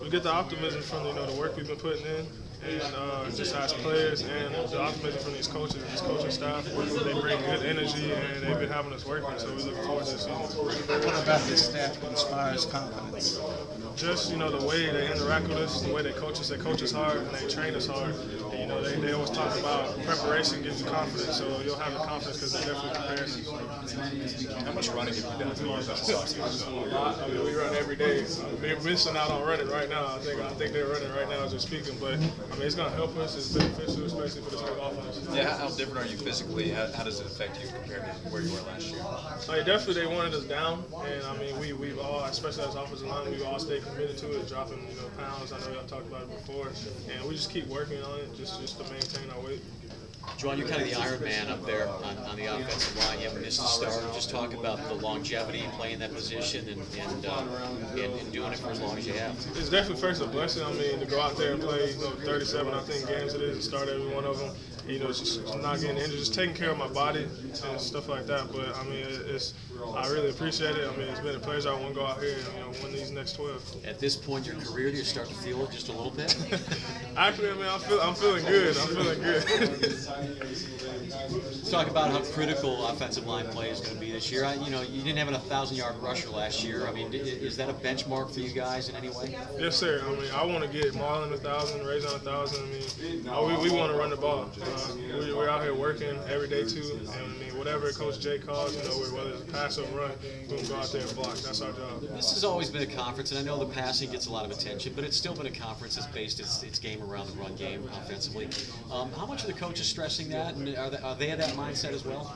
We get the optimism from the work we've been putting in, and just as players, and the optimism from these coaches and this coaching staff. They bring good energy, and they've been having us working. So we look forward to this season. What about this staff inspires confidence? Just the way they interact with us, the way they coach us hard, and they train us hard. And, they always talk about preparation gives you confidence. So you'll have the confidence because they're definitely preparing us. How much running have you done through A lot. I mean, we run every day. We're missing out on running right now. I think they're running right now as we're speaking. But I mean, it's going to help us. It's beneficial, especially for this big offense. Yeah, how different are you physically? How does it affect you compared to where you were last year? Definitely, they wanted us down, and I mean, we've all, especially as offensive line, we've all stayed committed to it, dropping pounds. I know y'all talked about it before, and we just keep working on it just to maintain our weight. Juwan, you're kind of the Iron Man up there on the offensive line. You haven't missed a start. Just talk about the longevity playing that position and doing it for as long as you have. It's definitely first a blessing. I mean, to go out there and play 37, I think, games it is, and start every one of them. Just not getting injured, just taking care of my body and stuff like that. But I mean, I really appreciate it. I mean, it's been a pleasure. I want to go out here and win these next 12. At this point in your career, do you start to feel it just a little bit? Actually, I mean, I'm feeling good. I'm feeling good. Let's talk about how critical offensive line play is going to be this year. You didn't have a 1,000-yard rusher last year. I mean, is that a benchmark for you guys in any way? Yes, sir. I mean, I want to get Marlon 1,000, Rajon 1,000. I mean, we want to run the ball. We're out here working every day too, and I mean, whatever Coach Jay calls, whether it's a pass or run, we're gonna go out there and block. That's our job. This has always been a conference, and I know the passing gets a lot of attention, but it's still been a conference that's based its game around the run game offensively. How much are the coaches stressing that, and are they at that mindset as well?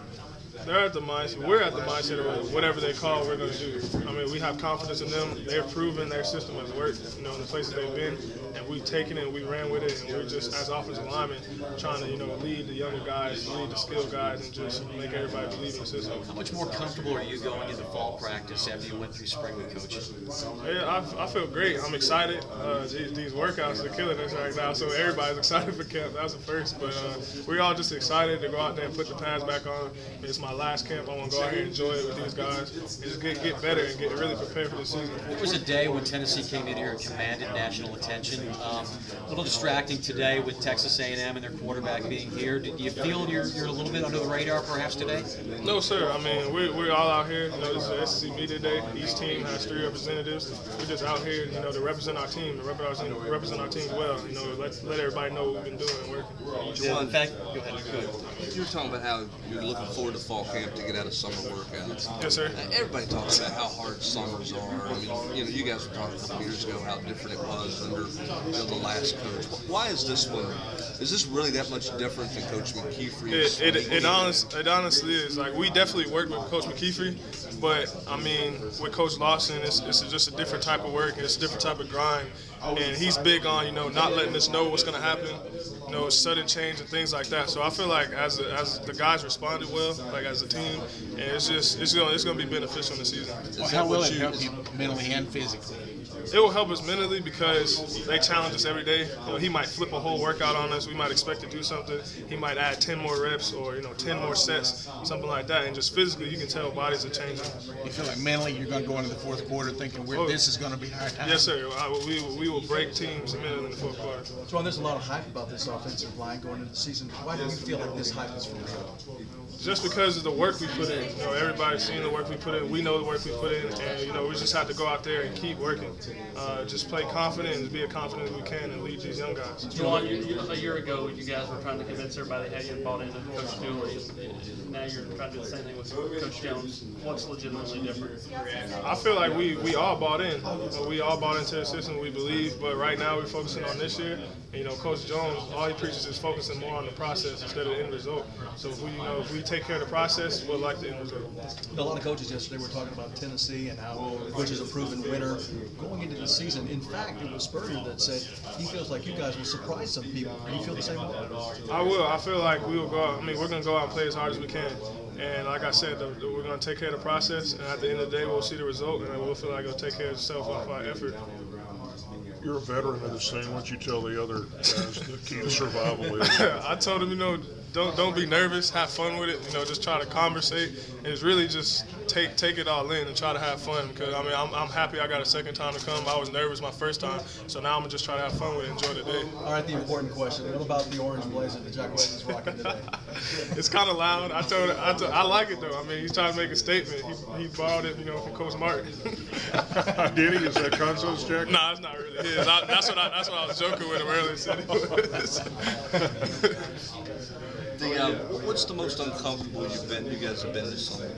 They're at the mindset. We're at the mindset of whatever they call, we're going to do. I mean, we have confidence in them. They've proven their system has worked, in the places they've been, and we've taken it and we ran with it. And we're just, as offensive linemen, trying to, lead the younger guys, lead the skilled guys, and just make everybody believe in the system. How much more comfortable are you going into fall practice after you went through spring with coaches? Yeah, I feel great. I'm excited. These workouts are killing us right now, so everybody's excited for camp. That was the first, but we're all just excited to go out there and put the pads back on. It's my last camp. I want to go out here and enjoy it with these guys and just get better and get really prepared for the season. There was a day when Tennessee came in here and commanded national attention. A little distracting today with Texas A&M and their quarterback being here. Do you feel you're a little bit under the radar perhaps today? No, sir. I mean, we're all out here. This is the SEC Media Day. Each team has 3 representatives. We're just out here, to represent our team, to represent our team well. Let everybody know what we've been doing and working. Juwan, in fact, go ahead. You were talking about how you're looking forward to fall camp to get out of summer workouts. Yes, sir. Everybody talks about how hard summers are. I mean, you guys were talking a couple years ago how different it was under the last coach. Why is this one? Is this really that much different than Coach McKeefery's? It honestly is. Like, we definitely worked with Coach McKeefery, but I mean, with Coach Lawson, it's just a different type of work. It's a different type of grind, and he's big on not letting us know what's going to happen. Sudden change and things like that. So I feel like as the guys responded well, like as a team, and it's gonna be beneficial in the season. Well, how will it help you mentally and physically? It will help us mentally because they challenge us every day. He might flip a whole workout on us. We might expect to do something. He might add 10 more reps or 10 more sets, something like that. And just physically, you can tell bodies are changing. You feel like mentally you're going to go into the fourth quarter thinking this is going to be our time? Yes, sir. We will break teams mentally in the fourth quarter. Juwan, there's a lot of hype about this offensive line going into the season. Why do you feel like this hype is for real? Just because of the work we put in. Everybody's seen the work we put in. We know the work we put in, and we just have to go out there and keep working. Just play confident and be as confident as we can and lead these young guys. Juwan, a year ago, you guys were trying to convince everybody how you bought into Coach Dooley. Now you're trying to do the same thing with Coach Jones. What's legitimately different? I feel like we all bought in. We all bought into the system we believe, but right now we're focusing on this year. Coach Jones, all he preaches is focusing more on the process instead of the end result. So if we take care of the process, we'll like the end result. A lot of coaches yesterday were talking about Tennessee and how Butch is a proven winner going into the season. In fact, it was Spurrier that said he feels like you guys will surprise some people. Do you feel the same way? I will. I feel like we will go out. We're going to go out and play as hard as we can. And like I said, we're going to take care of the process. And at the end of the day, we'll see the result, and we'll feel like it'll take care of itself off our effort. You're a veteran of this thing. Why don't you tell the other guys the key to survival is? I told him, don't be nervous. Have fun with it. You know, just try to conversate and it's really just take it all in and try to have fun. Because I mean, I'm happy I got a second time to come. I was nervous my first time, so now I'm gonna just try to have fun with it, enjoy the day. All right, the important question: what about the orange blazer that Jacquez is rocking today? It's kind of loud. I like it though. I mean, he's trying to make a statement. He borrowed it, you know, from Coach Martin. Did he? Is that Conso's jacket? Nah, it's not really his. That's what I was joking with him earlier. Said he was. What's the most uncomfortable you guys have been this summer?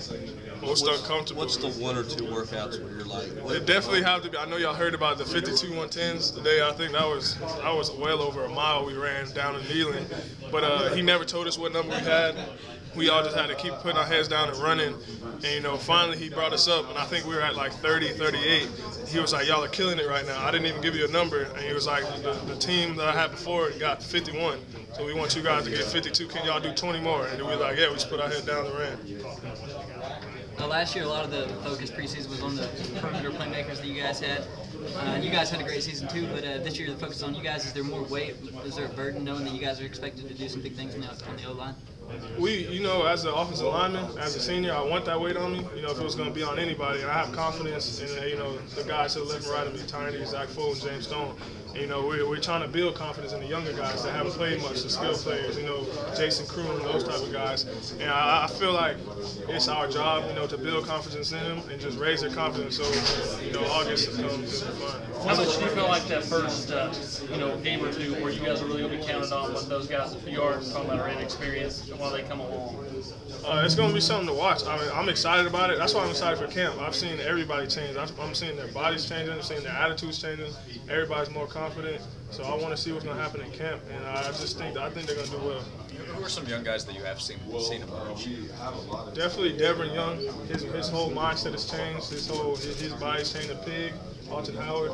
Most uncomfortable. What's the 1 or 2 workouts where you're like? It definitely have to be. I know y'all heard about the 52 110s today. I think that was well over a mile we ran down in Neyland. But he never told us what number we had. We all just had to keep putting our heads down and running. And, you know, finally he brought us up, and I think we were at like 30, 38. He was like, y'all are killing it right now. I didn't even give you a number. And he was like, the team that I had before got 51. So we want you guys to get 52. Can y'all do 20 more? And we were like, yeah, we just put our head down and ran. Last year, a lot of the focus preseason was on the perimeter playmakers that you guys had. You guys had a great season too, but this year the focus is on you guys. Is there more weight? Is there a burden knowing that you guys are expected to do some big things on the O-line? You know, as an offensive lineman, as a senior, I want that weight on me. You know, if it was going to be on anybody, and I have confidence in, you know, the guys to the left and right of me, Tiny, Zach Fulton, James Stone. And, you know, we're trying to build confidence in the younger guys that haven't played much, the skill players, you know, Jason Kroon, those type of guys. And I feel like it's our job, you know, to build confidence in them and just raise their confidence so, you know, August comes and fun. How much do you feel like that first, you know, game or two where you guys are really going to be counted on with those guys that you are talking about are inexperienced while they come along? It's going to be something to watch. I mean, I'm excited about it. That's why I'm excited for camp. I've seen everybody change. I'm seeing their bodies changing. I'm seeing their attitudes changing. Everybody's more confident. So I want to see what's going to happen in camp. And I think they're going to do well. Who are some young guys that you have seen emerge? Definitely Devin Young. His whole mindset has changed. His body's changed. Pig, Alton Howard,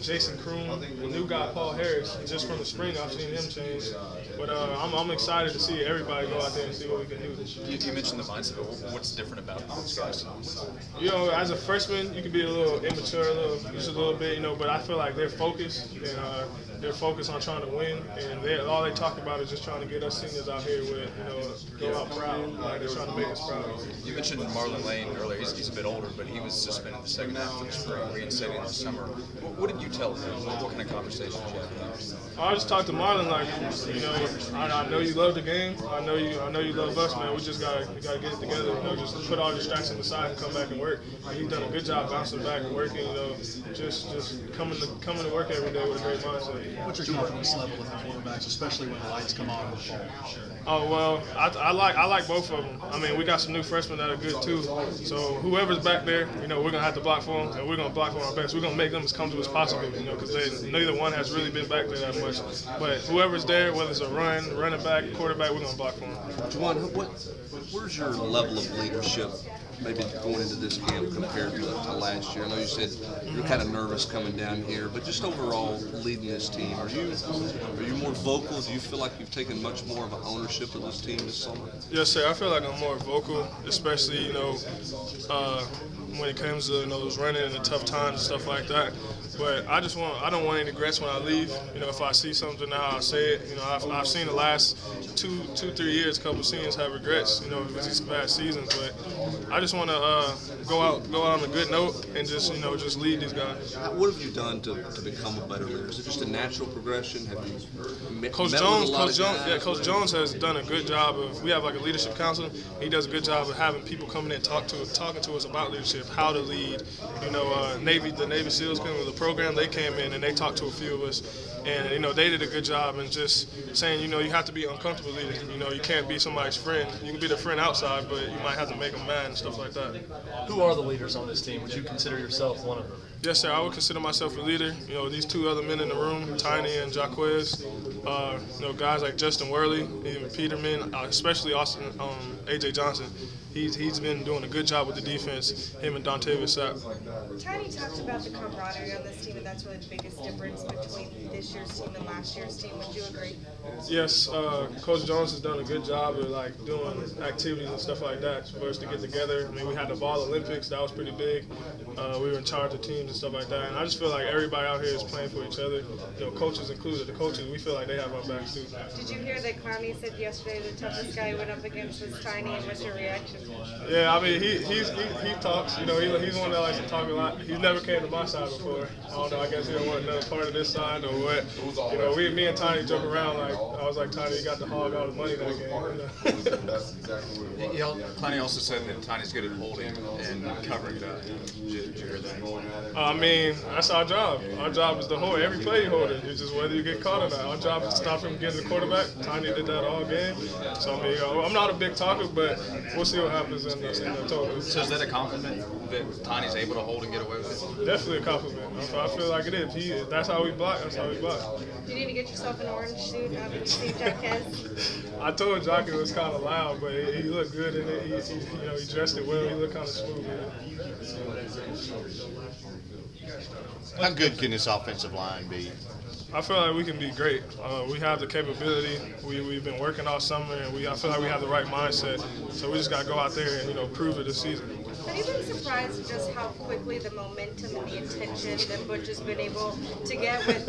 Jason Kroon, the new guy Paul Harris. Just from the spring, I've seen him change. But I'm excited to see everybody go out there and see what we can do. You mentioned the mindset, but what's different about those guys? You know, as a freshman, you can be a little immature, just a little bit, you know. But I feel like they're focused and they're focused on trying to win, and all they talk about is just trying to get us seniors out here with, you know, go out proud. Like they're trying to make us proud. You mentioned Marlon Lane earlier. He's a bit older, but he was suspended the second half of the spring, reinstated in the summer. What did you tell him? What kind of conversations did you have with him? I just talked to Marlon like, you know, I know you love the game. I know you love us, man. We just gotta get it together. You know, just put all distractions aside and come back and work. And he's done a good job bouncing back and working. You know, just coming to work every day with a great mindset. What's your confidence level with the quarterbacks, especially when the lights come on in the fall? Oh well, I like both of them. I mean, we got some new freshmen that are good too. So whoever's back there, you know, we're gonna have to block for them, and we're gonna block for our best. We're gonna make them as comfortable as possible, you know, because neither one has really been back there that much. But whoever's there, whether it's a running back, quarterback, we're gonna block for them. Juwan, where's your level of leadership maybe going into this camp compared to last year? I know you said you're kind of nervous coming down here, but just overall leading this team, are you more vocal? Do you feel like you've taken much more of an ownership of this team this summer? Yes, sir. I feel like I'm more vocal, especially, you know, when it comes to, you know, those running and the tough times and stuff like that. But I don't want any regrets when I leave. You know, if I see something now, I'll say it. You know, I've seen the last 2-3 years, a couple seniors have regrets, you know, with these bad seasons. But I just want to go out on a good note and just, you know, just lead these guys. What have you done to become a better leader? Is it just a natural progression? Have you Coach Jones has done a good job of. We have like a leadership council. He does a good job of having people coming in talking to us about leadership, how to lead. You know, the Navy SEALs came with the program. They came in and they talked to a few of us, and you know they did a good job in just saying, you know, you have to be uncomfortable leading. You know, you can't be somebody's friend. You can be the friend outside, but you might have to make them mad and stuff like that. Who are the leaders on this team? Would you consider yourself one of them? Yes, sir. I would consider myself a leader. You know, these two other men in the room, Tiny and Jacquez, you know, guys like Justin Worley, even Peterman, especially Austin, A.J. Johnson. He's been doing a good job with the defense, him and Dontavius Sapp. Tiny talked about the camaraderie on this team, and that's really the biggest difference between this year's team and last year's team. Would you agree? Yes, Coach Jones has done a good job of like doing activities and stuff like that for us to get together. I mean, we had the Ball Olympics, that was pretty big. We were in charge of teams and stuff like that. And I just feel like everybody out here is playing for each other. You know, coaches included. The coaches, we feel like they have our backs too. Did you hear that Clowney said yesterday the toughest guy he went up against was Tiny, and what's your reaction? Yeah, I mean, he talks. You know, he's one that likes to talk a lot. He's never came to my side before. I don't know. I guess he don't want another part of this side or what. You know, me and Tiny joke around like I was like, Tiny, you got to hog all the money that game. You know, Clowney also said that Tiny's good at holding and covering that. Did you hear that? I mean, that's our job. Our job is to hold every play you hold it. It's just whether you get caught or not. Our job is to stop him getting the quarterback. Tiny did that all game. So I mean, I'm not a big talker, but we'll see what happens in the total. So is that a compliment that Tiny's able to hold and get away with it? Definitely a compliment. I feel like it is. That's how we block. That's how we block. You need to get yourself an orange suit after Steve Jackes. I told Jock it was kind of loud, but he looked good in it. He dressed it well. He looked kind of smooth. How good can this offensive line be? I feel like we can be great. We have the capability. We've been working all summer, and I feel like we have the right mindset. So we just got to go out there and prove it this season. Have you been surprised at just how quickly the momentum and the attention that Butch has been able to get with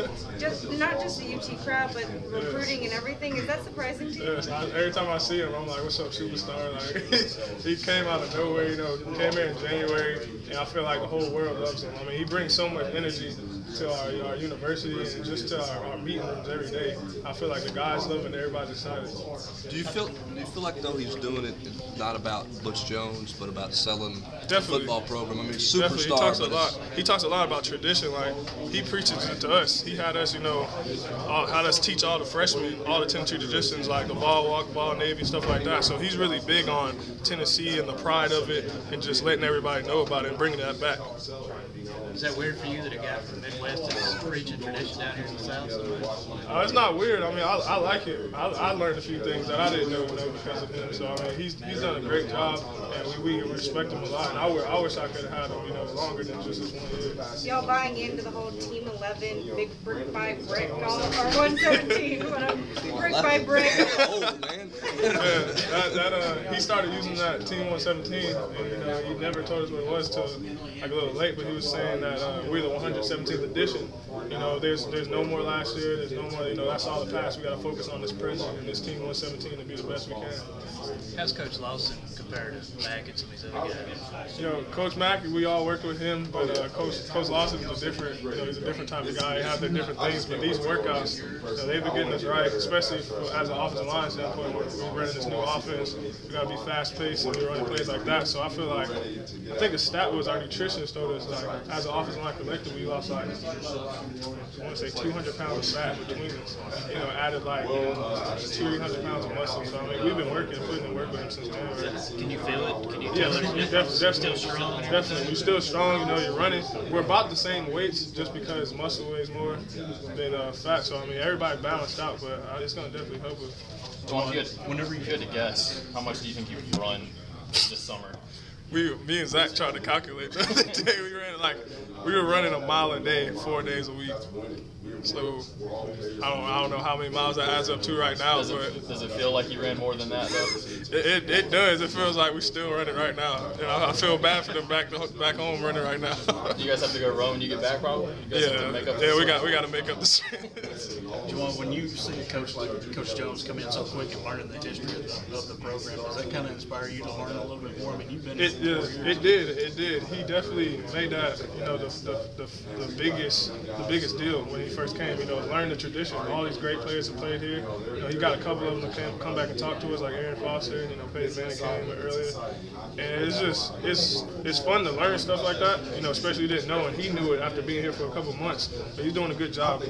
not just the UT crowd, but recruiting and everything? Is that surprising to you? Yes, every time I see him, I'm like, what's up, superstar? Like, he came out of nowhere, came here in January, and I feel like the whole world loves him. I mean, he brings so much energy to our university and just to our meeting rooms every day. I feel like the guys love it and everybody's excited. Do you feel like though he's doing it not about Butch Jones, but about selling the football program? I mean, superstar. He talks a lot about tradition. Like he preaches it to us. He had us, had us teach all the freshmen all the Tennessee traditions, like the ball walk, ball Navy, stuff like that. So he's really big on Tennessee and the pride of it, and just letting everybody know about it and bringing that back. Is that weird for you that a guy from the Midwest is preaching tradition down here in the South? It's not weird. I mean, I like it. I learned a few things that I didn't know because of him. So I mean, he's done a great job, and we respect him a lot. And I wish I could have had him, longer than just this 1 year. Y'all buying into the whole Team 11, big brick by brick, or 117, brick by brick. He started using that Team 117, and he never told us what it was till like a little late. But he was saying that we're the 117th edition. There's no more last year. There's no more. That's all the past. We got to focus on this present and this Team 117 and be the best we can. How's Coach Lawson compared to Mack and some of these other guys? Coach Mack, we all work with him, but Coach Lawson is a different. He's a different type of guy. He has their different things, but these workouts, they've been getting us right, especially as an offensive line standpoint. We're running this new offense. We got to be fast paced and we're running plays like that. So I feel like I think a stat was our nutritionist told us like as an offensive line collective, we lost like I want to say 200 pounds of fat between us. Added like 300 pounds of muscle. So I mean, we've been working, putting in work with him since January. Can you feel it? Can you tell it? Still strong. Definitely, we're still strong. You're running. We're about the same weights, just because muscle weighs more than fat. So I mean, everybody balanced out, but it's gonna definitely help us. Whenever you had to guess, how much do you think you would run this summer? Me and Zach tried to calculate the other day. We were running a mile a day, 4 days a week. So I don't know how many miles that adds up to right now. Does it feel like you ran more than that though? It does. It feels like we're still running right now. I feel bad for them back home running right now. You guys have to go row when you get back, probably. You guys have to make up we got to make up the strength. Juwan, when you see a coach like Coach Jones come in so quick and learning the history of the program, does that kind of inspire you to learn a little bit more? I mean, you've been. It did. He definitely made that the biggest deal when he first came. Learn the tradition. All these great players have played here. He got a couple of them that come back and talk to us, like Aaron Foster, Peyton Manning came earlier. And it's fun to learn stuff like that. Especially you didn't know, and he knew it after being here for a couple months. But he's doing a good job.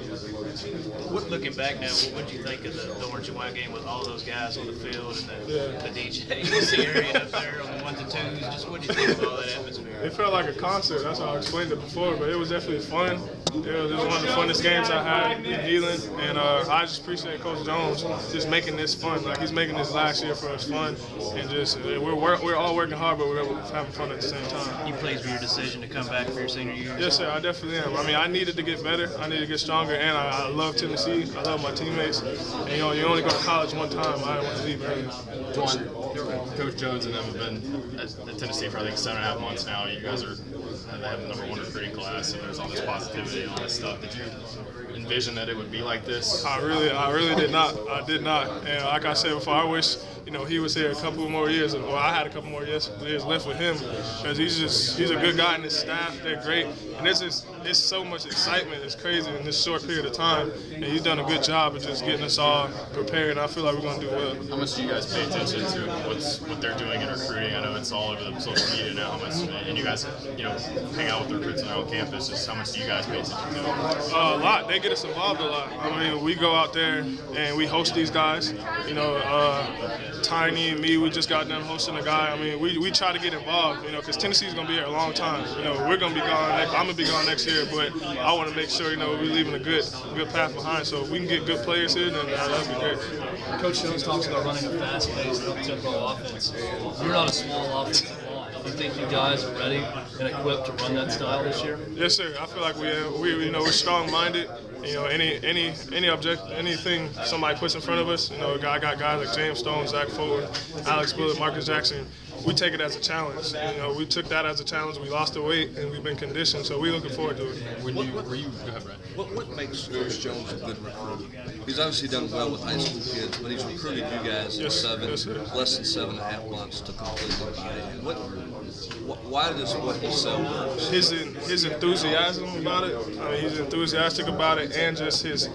Looking back now, what did you think of the orange and white game with all those guys on the field and the DJs area up there on the 1s and 2s? Just what do you think of all that atmosphere? It felt like a concert. That's how I explained it before, but it was definitely fun. It was one of the funnest games I had in Healing, and I just appreciate Coach Jones just making this fun. Like, he's making this last year for us fun, and just we're all working hard, but we're having fun at the same time. You pleased with your decision to come back for your senior year? Yes, sir. I definitely am. I mean, I needed to get better. I needed to get stronger, and I love Tennessee. I love my teammates. And you only go to college one time. I didn't want to leave early. Coach Jones and them have been at Tennessee for I think 7.5 months now. You guys are they have the #1 recruiting class, and there's all this positivity and all this stuff. Did you envision that it would be like this? I really did not. I did not. And like I said before, I wish he was here a couple more years. Well, I had a couple more years left with him, because he's a good guy, and his staff, they're great. And it's so much excitement. It's crazy in this short period of time, and he's done a good job of just getting us all prepared. I feel like we're going to do well. How much do you guys pay attention to what they're doing in recruiting? I know it's all over the social media now. And you guys, hang out with the recruits on campus. Just how much do you guys pay attention to? A lot. They get us involved a lot. I mean, we go out there and we host these guys. Tiny and me, we just got done hosting a guy. I mean, we try to get involved, because Tennessee's going to be here a long time. We're going to be gone. I'm going to be gone next year, but I want to make sure, we're leaving a good path behind. So if we can get good players here, then that'd be great. Coach Jones talks about running a fast-paced, up-tempo offense. You're not a small offensive line. Do you think you guys are ready and equipped to run that style this year? Yes, sir. I feel like we're strong-minded. Anything somebody puts in front of us, I got guys like James Stone, Zach Fuller, Alex Bullitt, Marcus Jackson. We take it as a challenge. We took that as a challenge. We lost the weight, and we've been conditioned, so we're looking forward to it. Go ahead, Brad. What makes Coach Jones a good recruiter? He's obviously done well with high school kids, but he's recruited you guys in less than 7.5 months to completely buy in. Why does what he said work? His enthusiasm about it. I mean, he's enthusiastic about it, and just he's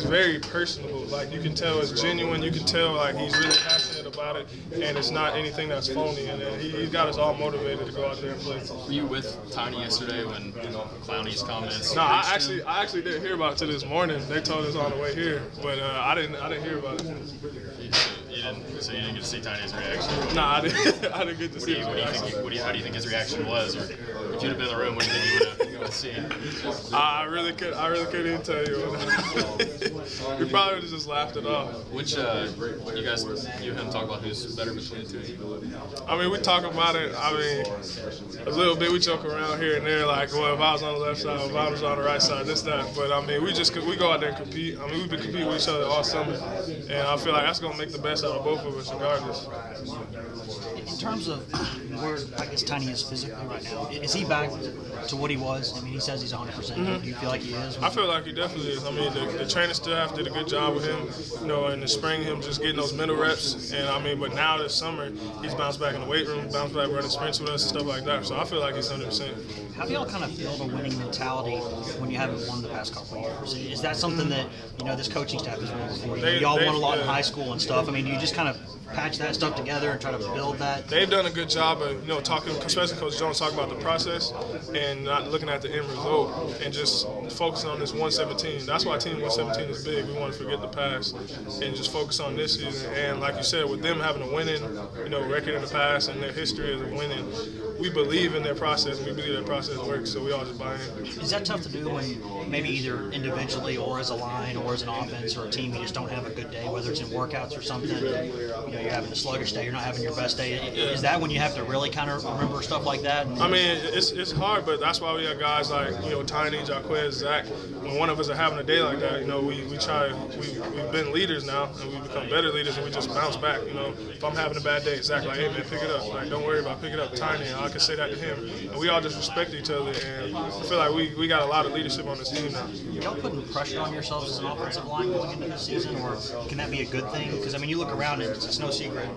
very personable. Like, you can tell it's genuine. You can tell like he's really passionate about it, and it's not anything that's phony. And he got us all motivated to go out there and play. Were you with Tiny yesterday when Clowney's comments? No, I actually didn't hear about it till this morning. They told us on the way here, but I didn't hear about it. So you didn't get to see Tiny's reaction? No, I didn't get to see his reaction. How do you think his reaction was? Or if you'd have been in the room, what do you think you would have seen? I really couldn't even tell you. We probably would have just laughed it off. Which, you and him talk about who's better between the two of you? I mean, we talk about it, a little bit. We joke around here and there, like, well, if I was on the left side, if I was on the right side, this, that. But, I mean, we go out there and compete. I mean, we've been competing with each other all summer. And I feel like that's going to make the best out of both of us, regardless. In terms of where, I guess, Tiny is physically right now, is he back to what he was? I mean, he says he's 100%. Mm-hmm. Do you feel like he is? I feel like he definitely is. I mean, the training staff did a good job with him, in the spring, him just getting those mental reps. And, I mean, but now this summer, he's bounced back in the weight room, bounced back running sprints with us and stuff like that. So I feel like he's 100%. How do y'all kind of build a winning mentality when you haven't won the past couple of years? Is that something that, this coaching staff is really for you? Y'all won a lot in high school and stuff. I mean, do you just kind of patch that stuff together and try to build that? They've done a good job of, talking, especially Coach Jones, talking about the process and not looking at the end result and just focusing on this 117. That's why Team 117 is big. We want to forget the past and just focus on this season. And like you said, with them having a winning, record in the past and their history of winning, we believe in their process and we believe their process works, so we all just buy in. Is that tough to do when maybe either individually or as a line or as an offense or a team you just don't have a good day, whether it's in workouts or something, you're having a sluggish day, you're not having your best day. Is that when you have to really kind of remember stuff like that? I mean, it's hard, but that's why we have guys like, Tiny, Jaquez, Zach. When one of us are having a day like that, we've been leaders now and we've become better leaders and we just bounce back. If I'm having a bad day, Zach like, hey man, pick it up. Like, don't worry about picking up. Tiny, I can say that to him. And we all just respect each other, and I feel like we got a lot of leadership on this team now. Y'all putting pressure on yourselves as an offensive line going into this season, or can that be a good thing? Because I mean, you look around and it's no secret,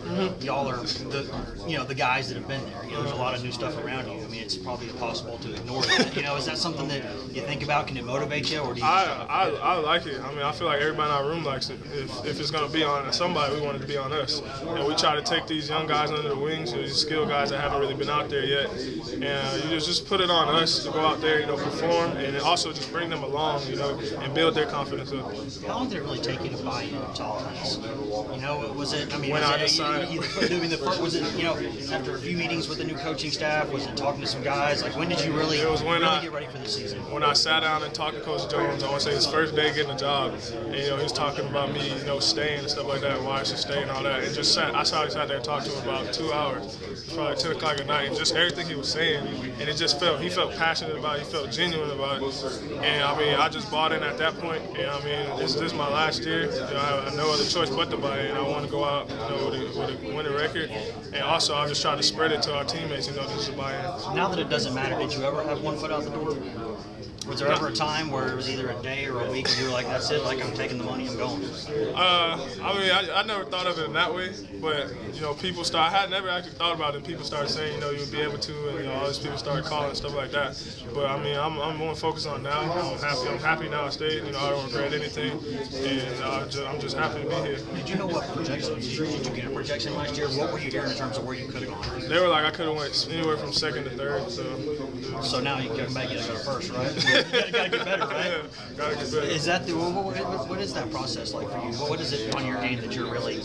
y'all are the guys that have been there. There's a lot of new stuff around you. I mean, it's probably impossible to ignore that. Is that something that you think about? Can it motivate you, or do you? I like it. I mean, I feel like everybody in our room likes it. If it's gonna be on somebody, we want it to be on us. And we try to take these young guys under the wings, these skilled guys that haven't really been out there yet, and you just put it on us to go out there, perform, and also just bring them along, and build their confidence up. How long did it really take you to buy into all this? Was it? I mean, when I decided, was it? After a few meetings with the new coaching staff, was it talking to some guys? Like, when did you really? It was when really get ready for the season? When I sat down and talked to Coach Jones, I want to say his first day getting a job, and he was talking about me, staying and stuff like that, why I should stay and all that. And I sat there and talked to him about 2 hours, probably 10 o'clock at night, and just everything he was saying, and he felt passionate about it, he felt genuine about it. And I just bought in at that point, and this is my last year. I have no other choice but to buy in. I want to go out with a winning record, and also I just try to spread it to our teammates, this is a buy-in. Now that it doesn't matter, did you ever have one foot out the door? Was there ever a time where it was either a day or a week and you were like, that's it, like I'm taking the money, I'm going? I never thought of it in that way, but people I had never actually thought about it, and people started saying, you would be able to, and all these people started calling and stuff like that. But I'm more focused on now. I'm happy now I stayed. I don't regret anything, and I'm just happy to be here. Did you know what projections? Did you get a projection last year? What were you hearing in terms of where you could have gone? They were like I could have went anywhere from second to third. So now you can make it go first, right? You gotta get better, right? Yeah, gotta get better. Is that what is that process like for you? What is it on your game that you're really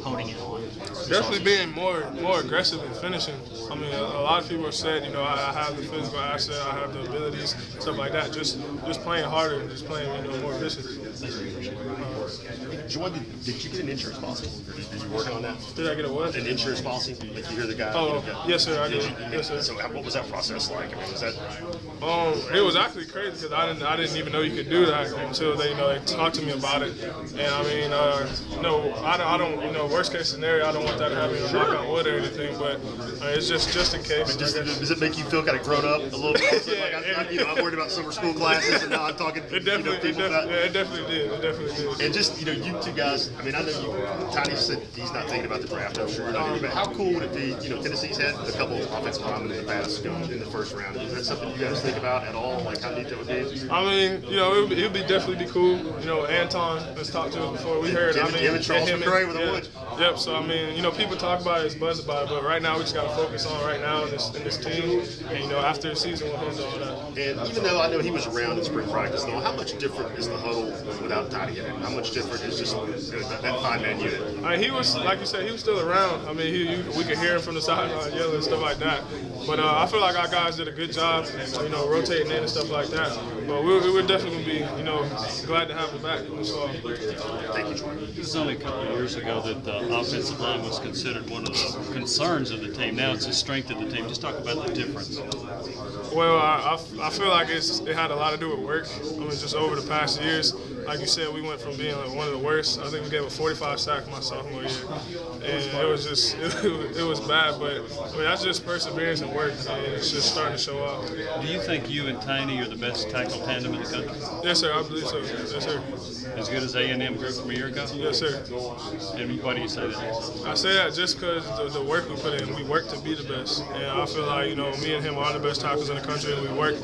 honing in on? Definitely being more aggressive and finishing. A lot of people have said, I have the physical asset, I have the abilities, stuff like that. Just playing harder and just playing, more vicious. Jordan, did you get an insurance policy? Did you work on that? Did I get a what? An insurance policy? Like you hear the guy? Oh, yes, sir, I did. Yes, sir. So what was that process like? Was that? It was actually crazy because I didn't even know you could do that until they talked to me about it. And I don't worst case scenario, I don't want that to happen, knock on wood or anything, but it's just in case. Does it make you feel kind of grown up a little bit? Yeah, I'm worried about summer school classes, and now I'm talking. It definitely did. And just you two guys. I know Tiny said he's not thinking about the draft. I'm sure you're not thinking about. How cool would it be? Tennessee's had a couple of offensive linemen in the past going in the first round. Is that something you guys think about at all? Like how neat that would be? It would definitely be cool. Anton has talked to us before. We heard. Him and Charles McCray with the Woods. Yep. So people talk about it, it's buzz about it, but right now we just got to focus on right now in this team. And after the season, we'll handle all that. And even though I know he was around in spring practice, though, how much different is the huddle without Tiny in it? How much different is just that five-man unit? He was, like you said, he was still around. We could hear him from the sideline yelling and stuff like that. But I feel like our guys did a good job, rotating in and stuff like that. But we would definitely be, glad to have him back. Thank you, Jordan. This was only a couple of years ago that the offensive line was considered one of the concerns of the team. Now it's a strength of the team. Just talk about the difference. Well, I feel like it had a lot to do with work. Just over the past years, like you said, we went from being one of the worst. I think we gave a 45 sack my sophomore year, and it was bad. But that's just perseverance and work, and it's just starting to show up. Do you think you and Tiny are the best tackle tandem in the country? Yes, sir. I believe so. Yes, sir. As good as A&M group from a year ago? Yes, sir. And why do you say that? I say that just because the work we put in. We work to be the best, and I feel like me and him are the best tackles in the country, and we work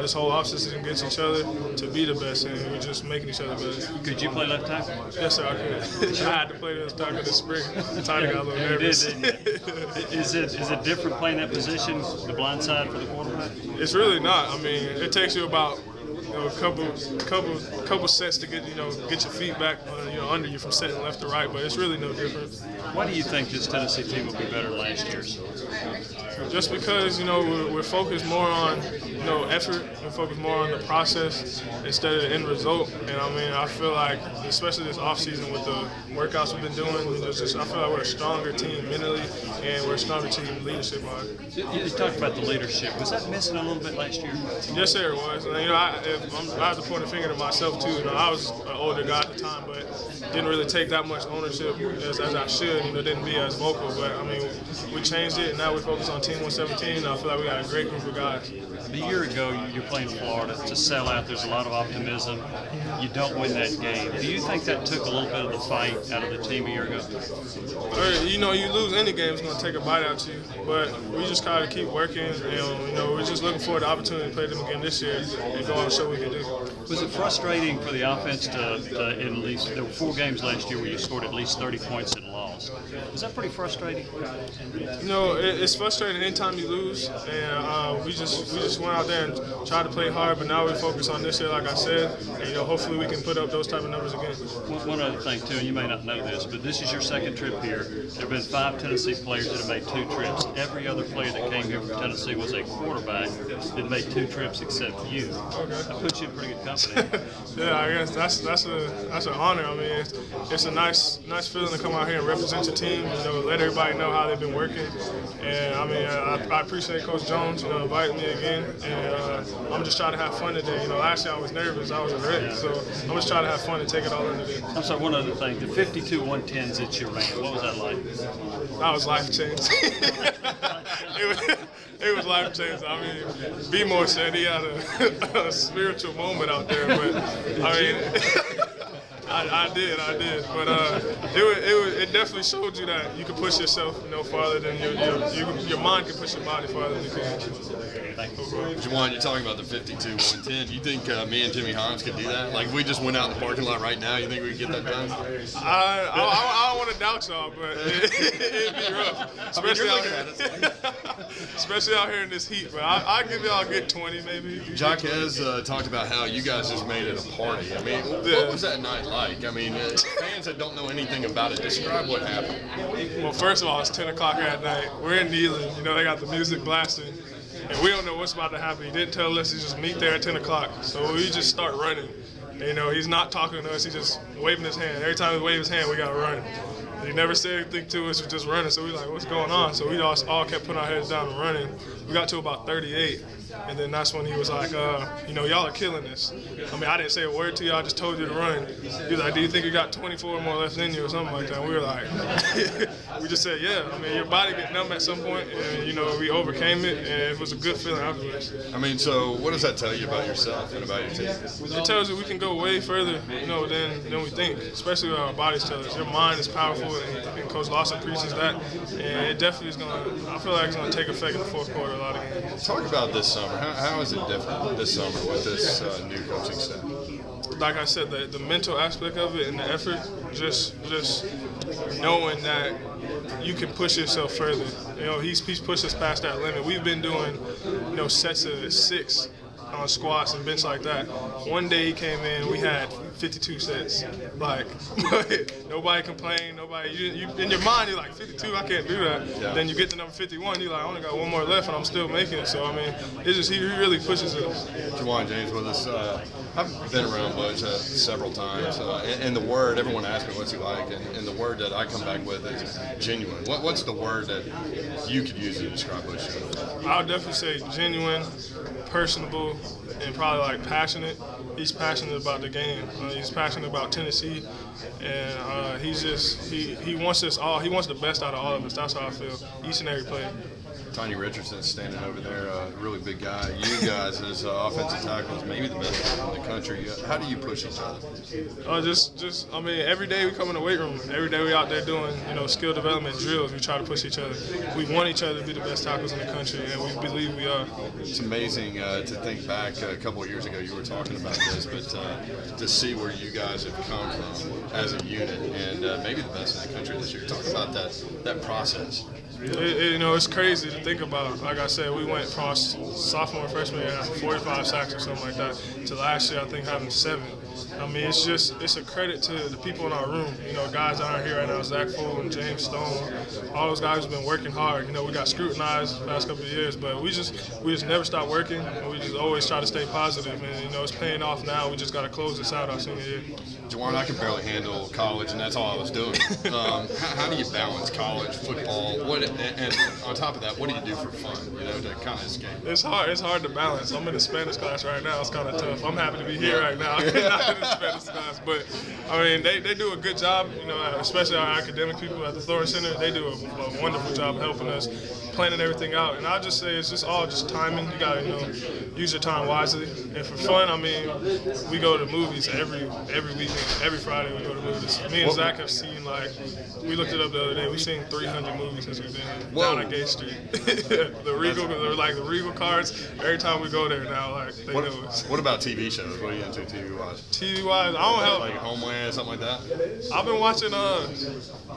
this whole offseason against each other to be the best, and we're just making each other better. Could you play left tackle? Yes, sir, I could. I had to play left tackle this spring. Tiny got a little nervous. You did, didn't you? Is it different playing that position, the blind side for the quarterback? It's really not. It takes you about a couple sets to get your feet back under you from setting left to right, but it's really no different. Why do you think this Tennessee team will be better than last year's? Just because we're focused more on effort, we're focused more on the process instead of the end result. And I feel like especially this offseason with the workouts we've been doing, I feel like we're a stronger team mentally and we're a stronger team leadership-wise. You talked about the leadership. Was that missing a little bit last year? Yes, sir, it was. And, I have to point a finger to myself too. I was an older guy at the time, but didn't really take that much ownership as I should. Didn't be as vocal. But we changed it, and now we focus on Team 117. I feel like we got a great group of guys. A year ago, you're playing Florida. It's a sellout. There's a lot of optimism. You don't win that game. Do you think that took a little bit of the fight out of the team a year ago? You lose any game, it's going to take a bite out of you. But we just got to keep working. We're just looking forward to the opportunity to play them again this year and go on and show what we can do. Was it frustrating for the offense to at least, there were 4 games last year where you scored at least 30 points and lost. Is that pretty frustrating? You know, it's frustrating anytime you lose, and we just went out there and tried to play hard, but now we focus on this year, like I said, and, you know, hopefully we can put up those type of numbers again. One other thing too, and you may not know this, but this is your second trip here. There have been 5 Tennessee players that have made 2 trips. Every other player that came here from Tennessee was a quarterback that made 2 trips except you. Okay. That puts you in pretty good company. Yeah, I guess that's an honor. I mean, it's a nice feeling to come out here and represent your team. You know, let everybody know how they've been working. And I mean, I appreciate Coach Jones, you know, inviting me again. And I'm just trying to have fun today. You know, last year I was nervous, I wasn't ready, so I'm just trying to have fun and take it all in today. I'm sorry, one other thing. The 52-110s that you ran, what was that like? That was life changing. It was life changing. I mean, B-More said he had a spiritual moment out there, but I mean, I did. But it definitely showed you that you can push yourself no farther than your mind can push your body farther than you can. Thank you. Juwan, you're talking about the 52-110. You think me and Jimmy Hines could do that? Like, if we just went out in the parking lot right now, you think we could get that done? I don't want to doubt y'all, but it'd be rough, especially out here in this heat. But I give y'all a good 20, maybe. Jaquez talked about how you guys just made it a party. I mean, what was that night like? I mean, fans that don't know anything about it, describe what happened. Well, first of all, it's 10 o'clock at night. We're in Neyland. You know, they got the music blasting. And we don't know what's about to happen. He didn't tell us. He just meet there at 10 o'clock. So we just start running. And, you know, he's not talking to us. He's just waving his hand. Every time he waves his hand, we got to run. And he never said anything to us. We're just running. So we like, what's going on? So we all kept putting our heads down and running. We got to about 38. And then that's when he was like, you know, y'all are killing this. I mean, I didn't say a word to you. I just told you to run. He was like, do you think you got 24 more left in you or something like that? And we were like, we just said, yeah. I mean, your body get numb at some point, and, you know, we overcame it, and it was a good feeling afterwards. I mean, so what does that tell you about yourself and about your team? It tells you we can go way further, you know, than we think, especially when our bodies tell us. Your mind is powerful, and Coach Lawson preaches that, and it definitely is going to, I feel like it's going to take effect in the fourth quarter a lot of games. Talk about this summer. How is it different this summer with this new coaching staff? Like I said, the mental aspect of it and the effort, just knowing that you can push yourself further. You know, he's pushed us past that limit. We've been doing, you know, sets of 6 on squats and bench like that. One day he came in, we had 52 sets. Like, nobody complained, nobody, you in your mind, you're like, 52, I can't do that. Yeah. Then you get to number 51, you're like, I only got 1 more left and I'm still making it. So, I mean, it's just, he really pushes us. Juwan James with us. I've been around Butch several times, and the word, everyone asks me what's he like, and the word that I come back with is genuine. What's the word that you could use to describe Butch? I would definitely say genuine, personable, and probably like passionate. He's passionate about the game. He's passionate about Tennessee, and he wants us all. He wants the best out of all of us. That's how I feel each and every play. Tony Richardson standing over there, a really big guy. You guys as offensive tackles, maybe the best in the country. How do you push each other? I mean, every day we come in the weight room. Every day we out there doing, you know, skill development drills. We try to push each other. We want each other to be the best tackles in the country, and we believe we are. It's amazing to think back a couple of years ago. You were talking about this, but to see where you guys have come from as a unit, and maybe the best in the country this year. Talk about that process. You know, it's crazy to think about. Like I said, we went from sophomore and freshman year having 45 sacks or something like that to last year, I think, having 7. I mean, it's a credit to the people in our room. You know, guys that aren't here right now, Zach Fulton, James Stone, all those guys have been working hard. You know, we got scrutinized the past couple of years, but we just never stop working, and we just always try to stay positive. And, you know, it's paying off now. We just got to close this out our senior year. Juwan, I could barely handle college, and that's all I was doing. How do you balance college, football, and on top of that, what do you do for fun, you know, to kind of escape? It's hard to balance. I'm in a Spanish class right now. It's kind of tough. I'm happy to be here right now. Not in the Spanish class, but I mean, they do a good job, you know, especially our academic people at the Thorne Center. They do a wonderful job of helping us, planning everything out. And I just say it's just all just timing. You got to, you know, use your time wisely. And for fun, I mean, we go to movies every weekend. Every Friday we go to movies. Me and Zach have seen, like, we looked it up the other day, we've seen 300 movies since we've been been Whoa. down at Gate Street. the Regal cards. Every time we go there now, like they know us. What about TV shows? What are you into TV-wise? TV-wise, I don't have. Like Homeland, something like that? I've been watching.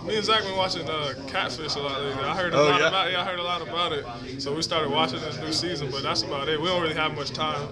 Me and Zach been watching Catfish a lot lately. I heard a lot about it. Yeah, I heard a lot about it. So we started watching this new season, but that's about it. We don't really have much time.